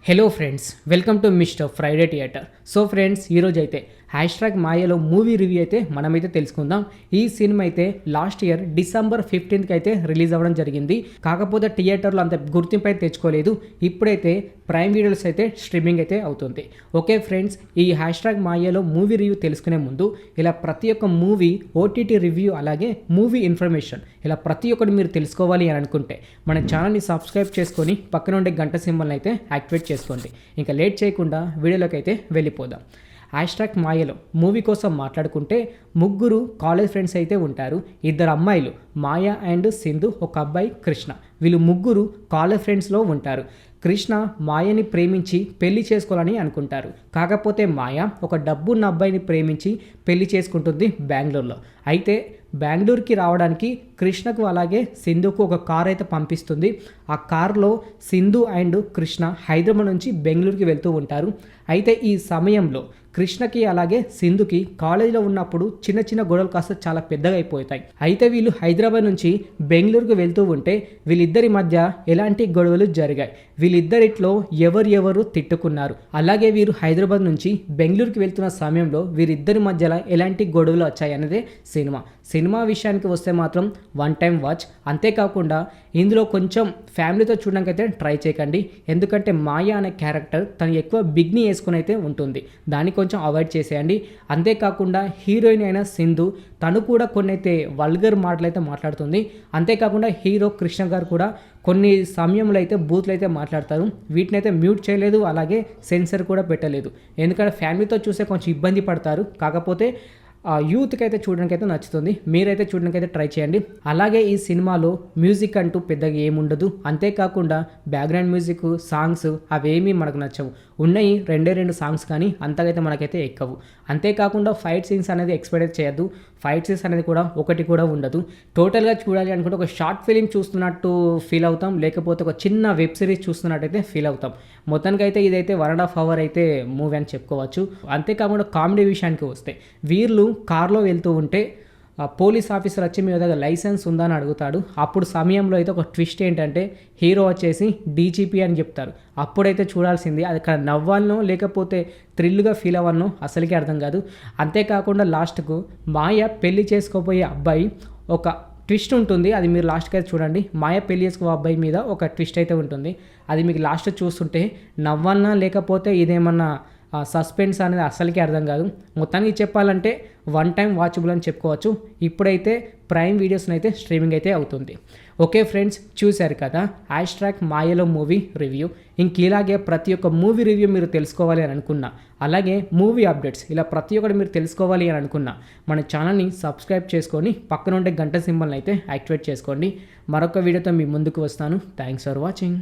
Hello friends, welcome to mister Friday theatre. So friends, ఈరోజు అయితే #మాయలో మూవీ రివ్యూ అయితే మనమైతే తెలుసుకుందాం. ఈ సినిమా అయితే లాస్ట్ ఇయర్ డిసెంబర్ 15కి అయితే రిలీజ్ అవ్వడం జరిగింది. కాకపోతే థియేటర్లో అంత గుర్తింపు అయితే తెచ్చుకోలేదు. ఇప్పుడైతే ప్రైమ్ వీడియోస్ అయితే స్ట్రీమింగ్ అయితే అవుతుంది. ఓకే ఫ్రెండ్స్, ఈ #మాయలో మూవీ రివ్యూ తెలుసుకునే ముందు ఇలా ప్రతి ఒక్క మూవీ ఓటీటీ రివ్యూ అలాగే మూవీ ఇన్ఫర్మేషన్ ఇలా ప్రతి ఒక్కటి మీరు తెలుసుకోవాలి అని అనుకుంటే మన ఛానల్ని సబ్స్క్రైబ్ చేసుకొని పక్కన ఉండే గంట సింబల్ని అయితే యాక్టివేట్ చేసుకోండి. ఇంకా లేట్ చేయకుండా వీడియోలోకి అయితే వెళ్ళిపోదాం. #మాయలో మూవీ కోసం మాట్లాడుకుంటే ముగ్గురు కాలేజ్ ఫ్రెండ్స్ అయితే ఉంటారు. ఇద్దరు అమ్మాయిలు మాయ అండ్ సింధు, ఒక అబ్బాయి కృష్ణ. వీళ్ళు ముగ్గురు కాలేజ్ ఫ్రెండ్స్లో ఉంటారు. కృష్ణ మాయని ప్రేమించి పెళ్లి చేసుకోవాలని అనుకుంటారు. కాకపోతే మాయ ఒక డబ్బున్న అబ్బాయిని ప్రేమించి పెళ్లి చేసుకుంటుంది బెంగళూరులో. అయితే బెంగళూరుకి రావడానికి కృష్ణకు అలాగే సింధుకు ఒక కార్ అయితే పంపిస్తుంది. ఆ కార్లో సింధు అండ్ కృష్ణ హైదరాబాద్ నుంచి బెంగళూరుకి వెళ్తూ ఉంటారు. అయితే ఈ సమయంలో కృష్ణకి అలాగే సింధుకి కాలేజీలో ఉన్నప్పుడు చిన్న చిన్న గొడవలు కాస్త చాలా పెద్దగా అయిపోతాయి. అయితే వీళ్ళు హైదరాబాద్ నుంచి బెంగళూరుకు వెళ్తూ ఉంటే వీళ్ళిద్దరి మధ్య ఎలాంటి గొడవలు జరిగాయి, వీళ్ళిద్దరిట్లో ఎవరు తిట్టుకున్నారు, అలాగే వీరు హైదరాబాద్ నుంచి బెంగళూరుకి వెళ్తున్న సమయంలో వీరిద్దరి మధ్యలో ఎలాంటి గొడవలు వచ్చాయి అనేది సినిమా విషయానికి వస్తే మాత్రం వన్ టైం వాచ్. అంతేకాకుండా ఇందులో కొంచెం ఫ్యామిలీతో చూడడానికి అయితే ట్రై చేయకండి. ఎందుకంటే మాయ అనే క్యారెక్టర్ తను ఎక్కువ బిగ్ని వేసుకుని అయితే ఉంటుంది, దాన్ని కొంచెం అవాయిడ్ చేసేయండి. అంతేకాకుండా హీరోయిన్ అయిన సింధు తను కూడా కొన్ని అయితే వల్గర్ మాటలు అయితే మాట్లాడుతుంది. అంతేకాకుండా హీరో కృష్ణ గారు కూడా కొన్ని సమయంలో అయితే బూత్లు అయితే మాట్లాడతారు. వీటిని అయితే మ్యూట్ చేయలేదు, అలాగే సెన్సర్ కూడా పెట్టలేదు. ఎందుకంటే ఫ్యామిలీతో చూసే కొంచెం ఇబ్బంది పడతారు. కాకపోతే యూత్కి అయితే చూడడానికి అయితే నచ్చుతుంది. మీరైతే చూడడానికి అయితే ట్రై చేయండి. అలాగే ఈ సినిమాలో మ్యూజిక్ అంటూ పెద్దగా ఏముండదు. అంతేకాకుండా బ్యాక్గ్రౌండ్ మ్యూజిక్, సాంగ్స్ అవేమీ మనకు నచ్చవు. ఉన్నాయి రెండు సాంగ్స్, కానీ అంతకైతే మనకైతే ఎక్కవు. అంతేకాకుండా ఫైట్ సీన్స్ అనేది ఎక్స్పెక్ట్ చేయొద్దు. ఫైట్ సీన్స్ అనేది కూడా ఒకటి కూడా ఉండదు. టోటల్గా చూడాలి అనుకుంటే ఒక షార్ట్ ఫిలిం చూస్తున్నట్టు ఫీల్ అవుతాం, లేకపోతే ఒక చిన్న వెబ్ సిరీస్ చూస్తున్నట్టయితే ఫీల్ అవుతాం. మొత్తానికి అయితే ఇదైతే 1.5 hour అయితే మూవీ అని చెప్పుకోవచ్చు. అంతేకాకుండా కామెడీ విషయానికి వస్తే వీళ్ళు కార్లో వెళ్తూ ఉంటే పోలీస్ ఆఫీసర్ వచ్చి మీ దగ్గర లైసెన్స్ ఉందా అని అడుగుతాడు. అప్పుడు సమయంలో అయితే ఒక ట్విస్ట్ ఏంటంటే హీరో వచ్చేసి డీజీపీ అని చెప్తారు. అప్పుడైతే చూడాల్సింది అది ఇక్కడ నవ్వాలనో లేకపోతే థ్రిల్గా ఫీల్ అవ్వాలనో అసలుకే అర్థం కాదు. అంతేకాకుండా లాస్ట్కు మాయ పెళ్లి చేసుకోబోయే అబ్బాయి ఒక ట్విస్ట్ ఉంటుంది, అది మీరు లాస్ట్కి అయితే చూడండి. మాయ పెళ్లి చేసుకో అబ్బాయి మీద ఒక ట్విస్ట్ అయితే ఉంటుంది. అది మీకు లాస్ట్ చూస్తుంటే నవ్వన్నా లేకపోతే ఇదేమన్నా సస్పెన్స్ అనేది అస్సలకి అర్థం కాదు. మొత్తానికి చెప్పాలంటే వన్ టైం వాచబుల్ అని చెప్పుకోవచ్చు. ఇప్పుడైతే ప్రైమ్ వీడియోస్ని అయితే స్ట్రీమింగ్ అయితే అవుతుంది. ఓకే ఫ్రెండ్స్, చూశారు కదా #మాయలో మూవీ రివ్యూ. ఇలాగే ప్రతి ఒక్క మూవీ రివ్యూ మీరు తెలుసుకోవాలి అని అనుకున్నా, అలాగే మూవీ అప్డేట్స్ ఇలా ప్రతి ఒక్కటి మీరు తెలుసుకోవాలి అని అనుకున్నా మన ఛానల్ని సబ్స్క్రైబ్ చేసుకొని పక్కన ఉండే గంట సింబల్ని అయితే యాక్టివేట్ చేసుకోండి. మరొక వీడియోతో మీ ముందుకు వస్తాను. Thanks for watching.